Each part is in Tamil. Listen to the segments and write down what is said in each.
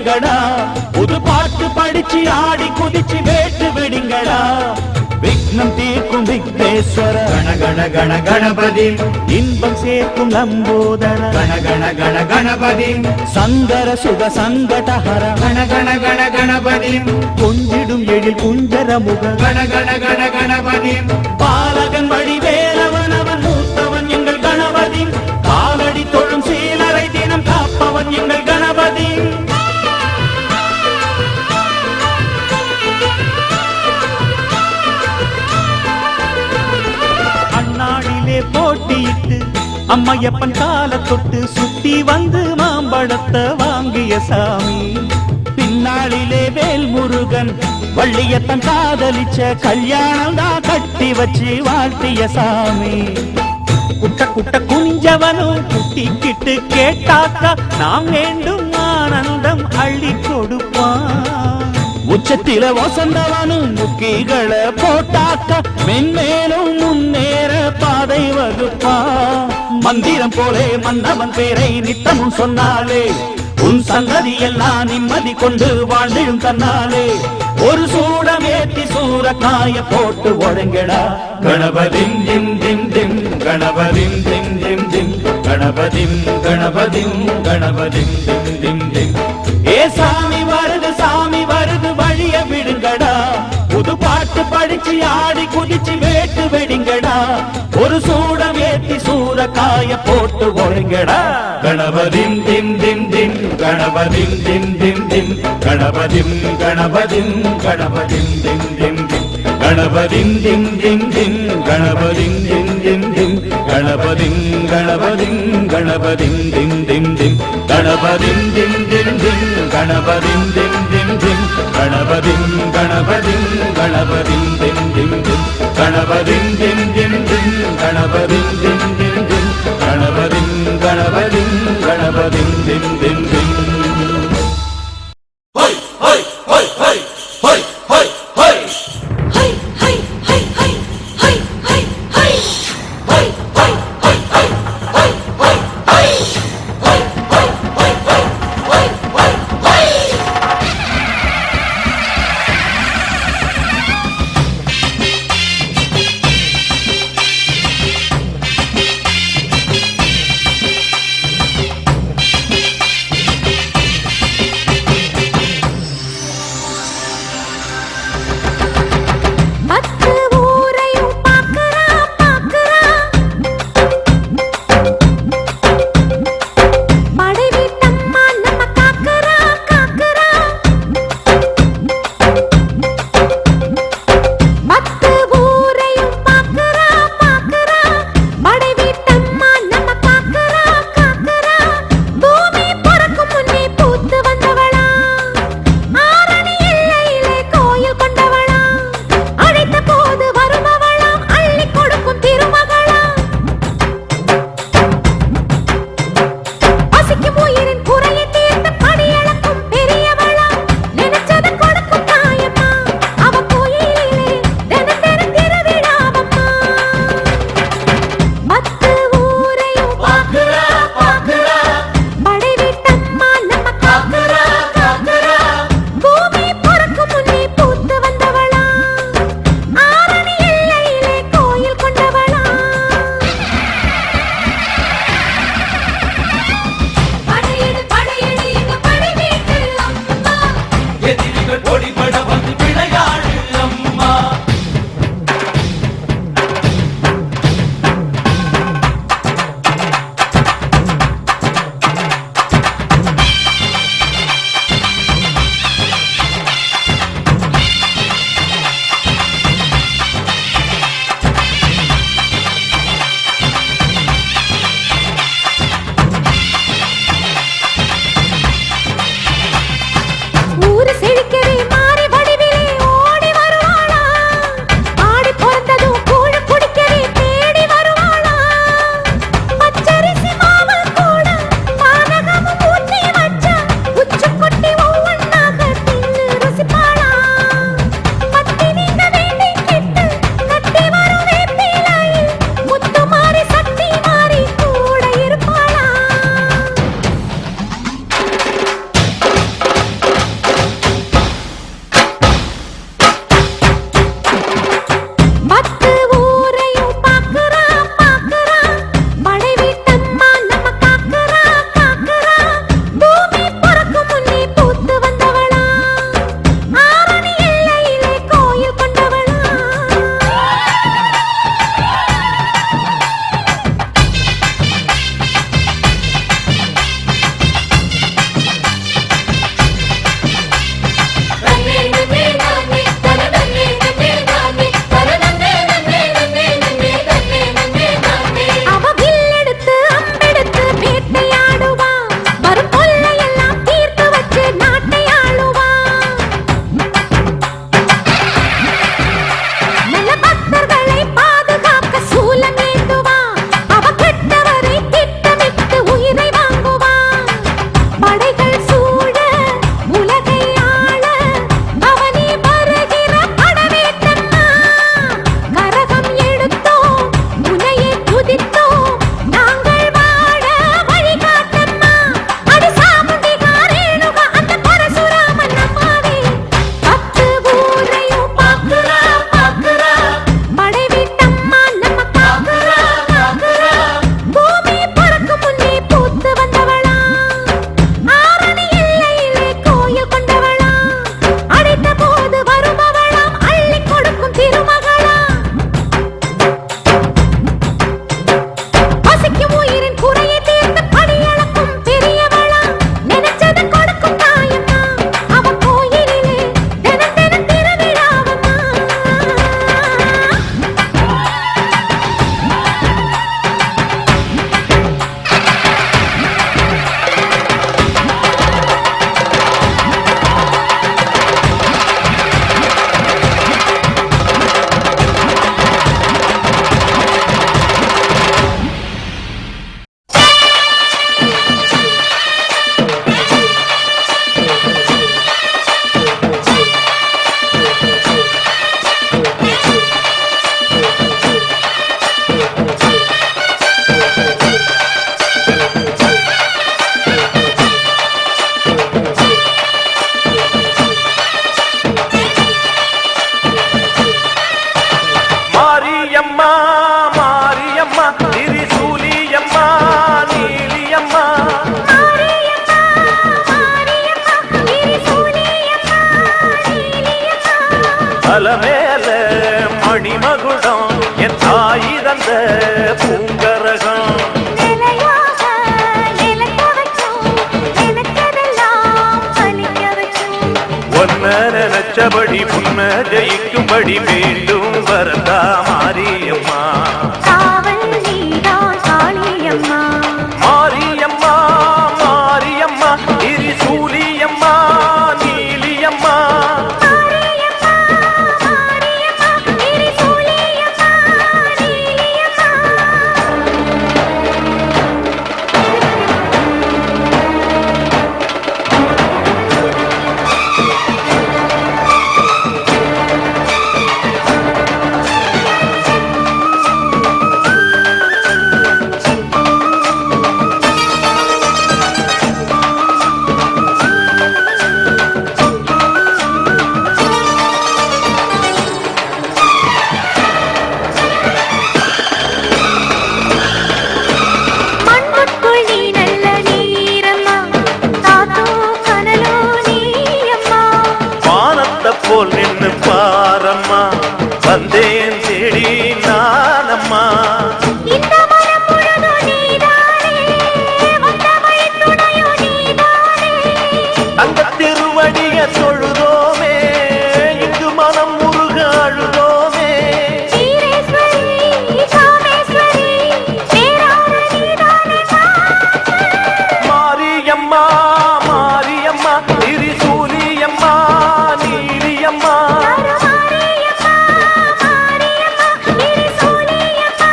விடுங்கடா, புது பாட்டு படிச்சு ஆடி குதிச்சு வேட்டு விடுங்கடா. விக்னம் தீர்க்கும் விக்னேஸ்வர கண கண கண கணபதி, இன்பம் சேர்க்கும் லம்போதர கண கண கண கணபதி, சங்கர சுக சங்கடஹர கண கண கண கணபதி, கொஞ்சிடும் எழில் குஞ்சர முக கண கண கண கணபதி, பாலகன் வடிவேலவன் அவன் மூத்தவன் எங்கள் கணபதி, காலடி தொழும் சீலரை தினம் காப்பவன் எங்கள் கணபதி. அண்ணாடிலே போட்டியிட்டு அம்மையப்பன் கால தொட்டு சுத்தி வந்து மாம்பழத்தை வாங்கிய சாமி. பின்னாளிலே வேல் முருகன் வள்ளியத்தன் காதலிச்ச கல்யாணம் தான் கட்டி வச்சு வாழ்த்திய சாமி. குட்ட குட்ட குஞ்சவனும் குட்டிக்கிட்டு கேட்டாக்கா நாம் வேண்டும் ஆனந்தம் அள்ளி கொடுப்பான். உச்சத்தில வசந்தவனும் முக்கிகளை போட்டாக்க மென்மேலும் முன்னேற பாதை வகுப்பா. மந்திரம் போலே மன்னவன் பேரை நித்தமும் சொன்னாலே உன் சங்கதி எல்லாம் நிம்மதி கொண்டு வாழ்ந்திடும் தன்னாலே. ஒரு சூடமேத்தி சூரக்காய போட்டு ஒழுங்கடா. கணபதிம் திம் திம் திம், கணபதிம் திம் திம் திம், கணபதிம் கணபதிம் கணபதிம் திம் திம் திம். ஏ சாமி வருது வழிய விடுங்கடா, புது பாட்டு படிச்சு ஆடி குதிச்சு வேட்டு வெடிங்கடா. ஒரு சூடம் ஏத்தி சூரக்காய போட்டு ஒழுங்கடா. கணபதிம் திம் திம் திம், கணபதிம் திம் திம் திம், கணபதிம் கணபதிம் கணபதிம் திம் திம் திம், கணபதிம் திம் திம் திம், கணபதிம் திம் திம் திம், கணபதிம் கணபதிம் கணபதிம் திம் திம் திம், கணபதிம் திம் திம் திம், கணபதிம் திம் திம் திம், கணபதிம் கணபதிம் கணபதிம் திம் திம் திம், கணபதிம் திம் திம் திம், கணபதிம் திம் திம் திம், கணபதிம் கணபதிம் கணபதிம் திம் திம் திம். நினைச்சபடி உண்மை ஜெயிக்கும்படி வேண்டும் வரதா மாரியம்மா. காவல் நீதான் காளியம்மா. மாரியம்மா மாரியம்மா திரிசூலியம்மா நீலியம்மா. மாரியம்மா மாரியம்மா திரிசூலியம்மா நீலியம்மா. மண்ணுக்குள் நீ நல்ல நீரம்மா. காத்தோ கனலோ நீயம்மா. வானத்தை போல் நின்று பாரம்மா வந்தேன் தேடி நானம்மா. இந்த மனம் முழுதும் நீதானே. வந்த வழி துணையும் நீதானே. அந்த திருவடிய தொழுதோமே இங்கு மனம் முருக அழுதோமே. ஈரேஸ்வரி காமேஸ்வரி பேரான நீதானே. மாரியம்மா மாரியம்மா திரிசூலியம்மா நீலியம்மா. மாரியம்மா மாரியம்மா திரிசூலியம்மா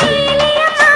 நீலியம்மா.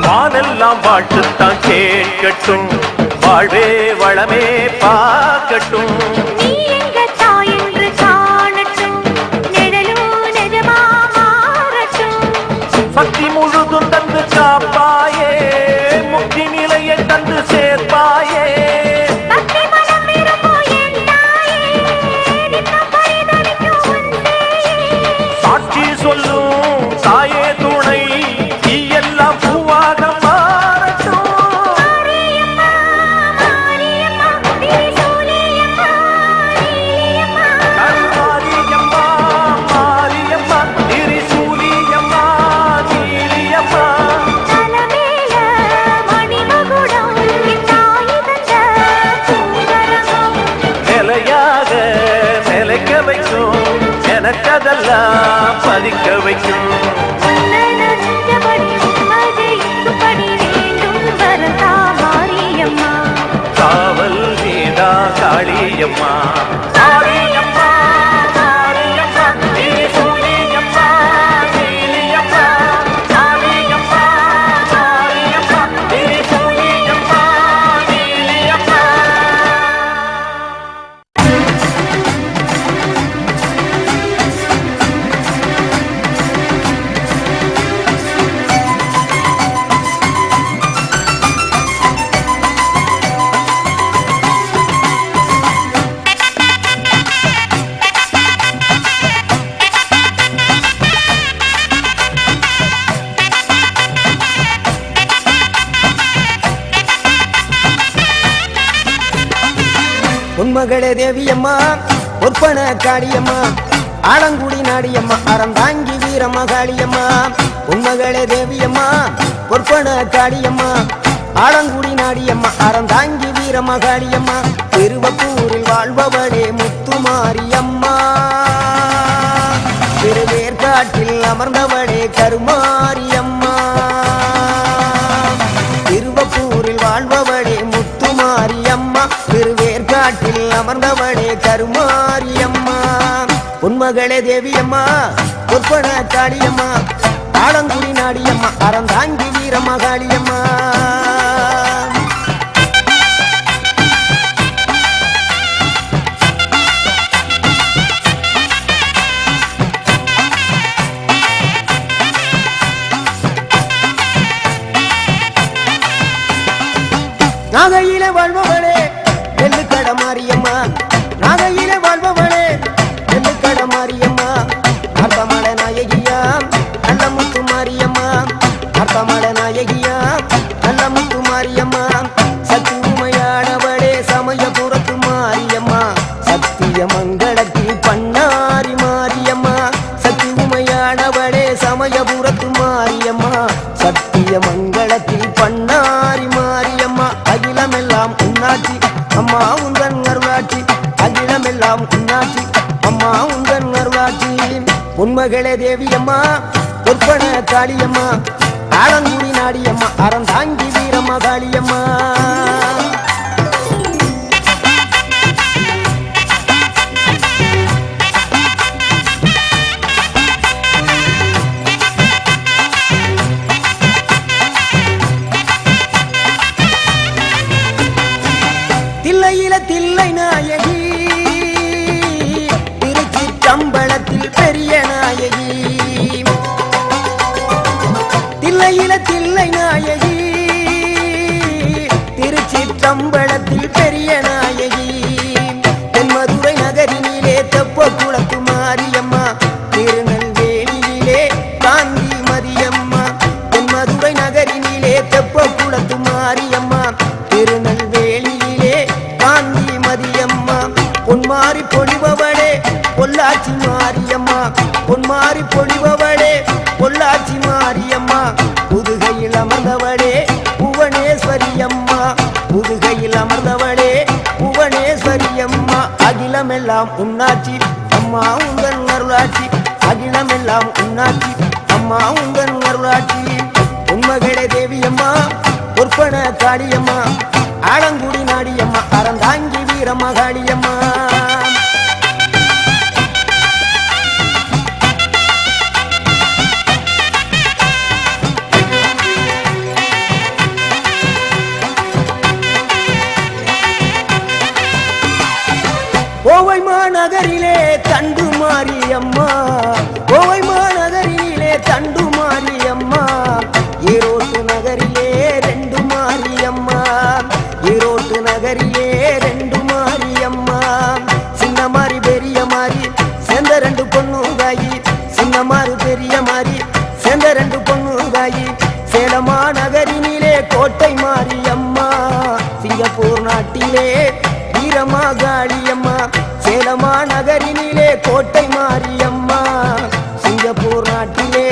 வானெல்லாம் வாழ்த்துத்தான் கேட்கட்டும் வாழ்வே வளமே பார்க்கட்டும். நீ எங்க தாய் என்று காணட்டும். நிழலோ நிஜமா மாறட்டும். சக்தி முழுதும் தந்து காப்பாயே முக்தி நிலையை தந்து சேர்ப்பாயே. பக்தி மனம் விரும்பும் என் தாயே. நித்தம் பரிதவிக்கும் உன் சேயே. சாட்சி சொல்லும் தாயே துணை நீ எல்லாம் பூவாக மாறட்டும். மாரியம்மா மாரியம்மா திரிசூலியம்மா நீலியம்மா. மாரியம்மா மாரியம்மா திரிசூலியம்மா நீலியம்மா. தலமேல மணிமகுடம் என் தாய் தந்த பூங்கரகம். நிலையாக நிலைக்க வைக்கும் எனக்கதெல்லாம் பதிக்க வைக்கும். உன்னை நினைச்சபடி உண்மை ஜெயிக்கும்படி வேண்டும் வரதா மாரியம்மா. காவல் நீதா காளியம்மா. மாரியம்மா மாரியம்மா திரிசூலியம்மா நீலியம்மா. மாரியம்மா மாரியம்மா திரிசூலியம்மா நீலியம்மா. உன்மகளே தேவியம்மா ஒற்பன காளியம்மா ஆலங்குடி நாடியம்மா அறந்தாங்கி வீரம்மா காளியம்மா. உன்மகளே தேவியம்மா ஒற்பன காளியம்மா ஆலங்குடி நாடியம்மா அறந்தாங்கி வீரம்மா காளியம்மா. திருவப்பூரில் வாழ்பவளே முத்துமாரியம்மா. திருவேற்காட்டில் அமர்ந்தவளே கருமாரியம்மா. திருவப்பூரில் வாழ்பவளே முத்துமாரியம்மா. திருவேற்காட்டில் அமர்ந்தவளே கருமாரியம்மா. உன்மகளே தேவியம்மா ஒற்பன காளியம்மா ஆலங்குடி நாடியம்மா அறந்தாங்கி வீரம்மா காளியம்மா. நாகையிலே வாழ்பவளே நெல்லுக்கட மாரியம்மா நாகையிலே வாழ்பவளே நெல்லுக்கட மாரியம்மா அர்த்தமட நாயகியா நல்ல முத்து மாரியம்மா அர்த்தமட நாயகியா நல்ல முத்து மாரியம்மா சக்தி உமையானவளே சமயபுரத்து மாரியம்மா சத்திய மங்களத்தில் பண்ணாரி மாரியம்மா சக்தி உமையானவளே சமயபுரத்து மாரியம்மா சத்திய மங்களத்தில் பண்ணாரி மாரியம்மா அகிலமெல்லாம் உன்னாட்சி அம்மா உந்தன் அருளாட்சி அகிலமெல்லாம் உன்னாட்சி அம்மா உந்தன் அருளாட்சி உன்மகளே தேவியம்மா பொற்பன காளியம்மா ஆலங்குடி நாடியம்மா அறந்தாங்கி வீரம்மா காளியம்மா தில்லையில தில்லை நாயகி திருச்சிற்றம்பலத்தில் பெரிய நாயகி தில்லையில தில்லை நாயகி திருச்சிற்றம்பலத்தில் பெரிய நாயகி தென்மதுரை நகரினிலே தெப்ப குளத்து மாரியம்மா திருநெல்வேலியிலே காந்தி மதியம்மா தென்மதுரை நகரினிலே தெப்ப குளத்து மாரியம்மா திருநெல்வேலியிலே காந்தி மதியம்மா பொன்மாரி பொழிபவளே பொள்ளாச்சி மாரியம்மா பொன்மாரி பொழிபவளே பொள்ளாச்சி மாரியம்மா புதுகையில் அமர்ந்தவளே புவனேஸ்வரியம்மா புதுகையில் அமர்ந்தவளே புவனேஸ்வரியம்மா அகிலமெல்லாம் உன்னாட்சி அம்மா உங்கள் அருளாட்சி அகிலமெல்லாம் உன்னாட்சி அம்மா உங்கள் அருளாட்சி உண்மகளே தேவியம்மா பொற்பன காளியம்மா ஆலங்குடி நாடியம்மா அறந்தாங்கி வீரம்மா காளியம்மா கோவை மாநகரிலே தண்டு மாரியம்மா கோவை மாநகரிலே தண்டு மாரியம்மா ஈரோட்டு நகரிலே ரெண்டு மாரியம்மா ஈரோட்டு நகரிலே ரெண்டு மாரியம்மா சின்ன மாறி பெரிய மாறி சேர்ந்த ரெண்டு பொண்ணுகாயி சின்ன மாறு பெரிய மாறி சேர்ந்த ரெண்டு பொண்ணுகாயி சேலமா நகரினிலே கோட்டை மாரியம்மா சிங்கப்பூர் நாட்டிலே வீரமா காளியம்மா சேலமா நகரினிலே கோட்டை மாரியம்மா சிங்கப்பூர் நாட்டிலே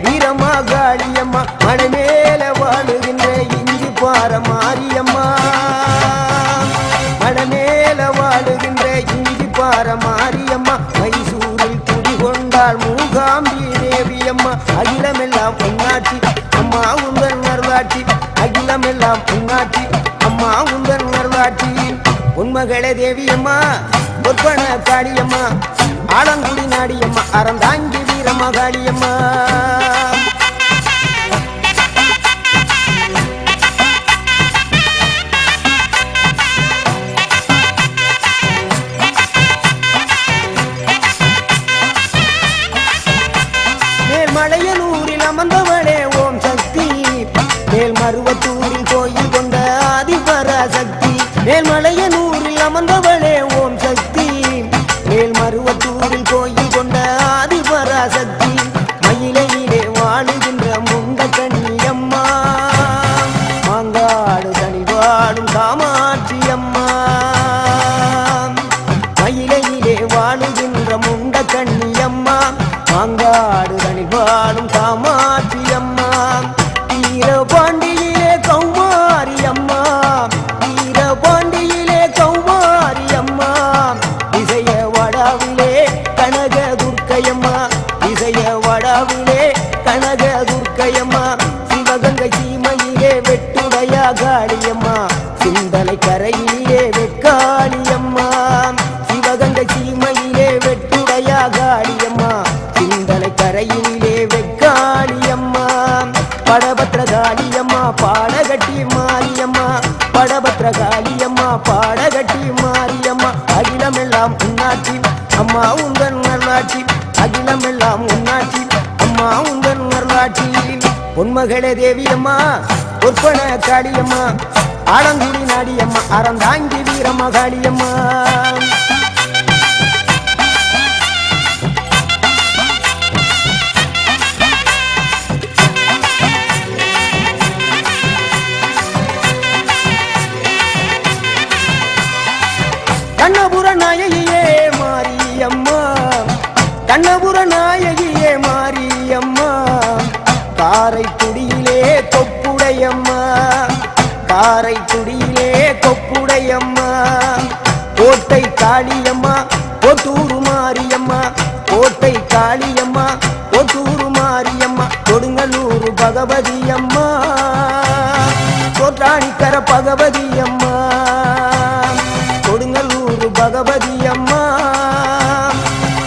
வீரமா காளியம்மா மலை மேல வாழுகின்ற இஞ்சி பார மாரியம்மா மலை மேல வாழுகின்ற இஞ்சி பார மாரியம்மா மைசூரில் குடிகொண்டாள் மூகாம்பி தேவியம்மா அகிலமெல்லாம் பொன்னாட்சி அம்மா உந்தன் அருளாட்சி அகிலமெல்லாம் பொன்னாட்சி அம்மா உந்தன் அருளாட்சி உன்மகளே தேவியம்மா பொற்பன காளியம்மா ஆலங்குடி நாடியம்மா அறந்தாங்கி வீரம்மா காளியம்மா மேல்மலையனூரில் அமர்ந்தவளே ஓம் சக்தி மேல்மருவத்தூரில் கோயில் கொண்ட ஆதிபராசக்தி மேல்மலையனூரில் அமர்ந்தவளே ஓம் சக்தி மேல்மருவத்தூரில் கோயில் கொண்ட ஆதிபராசக்தி மயிலையிலே வாழுகின்ற முண்ட கண்ணியம்மா மாங்காடு தனி வாழும் காமாட்சி அம்மா மயிலையிலே வாழுகின்ற முண்ட கண்ணியம்மா மாங்காடு தனி வாழும் காமாட்சி அம்மா வீரபாண்டியிலே கௌமாரி அம்மா வீரபாண்டியிலே கௌமாரி அம்மா இசைய வடாவிலே கனக துர்க்கையம்மா இசைய வடாவிலே கனக துர்க்கையம்மா சிவகங்கை சீமையிலே வெட்டுடையா காளியம்மா சிந்தலை கரையிலே வெக்காளியம்மா சிவகங்கை சீமையிலே வெட்டுடையா காளியம்மா சிந்தலை கரையிலே வெக்காளியம்மா படபத்ர காளியம்மா பாடகட்டி மாரியம்மா படபத்ர காளியம்மா பாடகட்டி மாரியம்மா அகிலமெல்லாம் உன்னாட்சி அம்மா உந்தன் அருளாட்சி அகிலமெல்லாம் உன்னாட்சி அம்மா உந்தன் அருளாட்சி உன்மகளே தேவியம்மா பொற்பன காளியம்மா ஆலங்குடி நாடியம்மா அறந்தாங்கி வீரமகாளியம்மா கண்ணபுர நாயகியே மாரியம்மா கண்ணபுர நாயகியே மாரியம்மா காரைக்குடியிலே கொப்புடையம்மா காரைக்குடியிலே கொப்புடையம்மா கோட்டை காளியம்மா கொட்டூரு மாரியம்மா கோட்டை காளியம்மா கொட்டூரு மாரியம்மா கொடுங்கலூரு பகவதி அம்மா கோட்டாணிக்கர பகவதி அம்மா கொடுங்கலூரு பகவதி அம்மா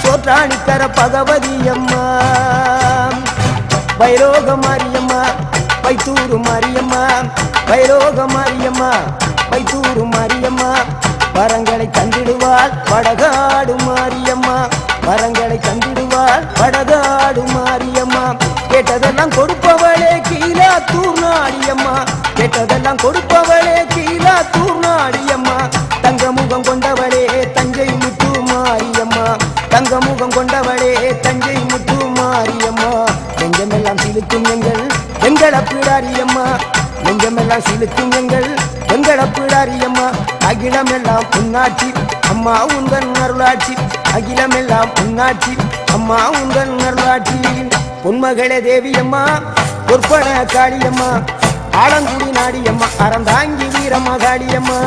சோற்றாணிக்கர பகவதி அம்மா வைரோக மாரியம்மா வைத்தூரு மாரியம்மா வைரோக மாரியம்மா வைத்தூரு மாரியம்மா வரங்களை தந்திடுவாள் வடகாடு மாரியம்மா வரங்களை தந்திடுவாள் வடகாடு மாரியம்மா கேட்டதெல்லாம் கொடுப்பவளே கீழாத்தூர் நாடியம்மா கேட்டதெல்லாம் கொடுப்பவளே கீழாத்தூர் நாடியம்மா தங்க முகம் கொண்டவளே தஞ்சை முத்து மாரியம்மா தங்க முகம் கொண்டவளே தஞ்சை முத்து மாரியம்மா நெஞ்சமெல்லாம் சிலுக்கும் எங்கள் அப்பிடாரியம்மா நெஞ்சமெல்லாம் சிலுக்கும் எங்கள் அப்பிடாரியம்மா அகிலமெல்லாம் உன்னாட்சி அம்மா உங்கள் அருளாட்சி அகிலமெல்லாம் உன்னாட்சி அம்மா உங்கள் அருளாட்சி பொன்மகளே தேவியம்மா பொற்பன காளியம்மா ஆலங்குடி நாடியம்மா அறந்தாங்கி வீரமகாளியம்மா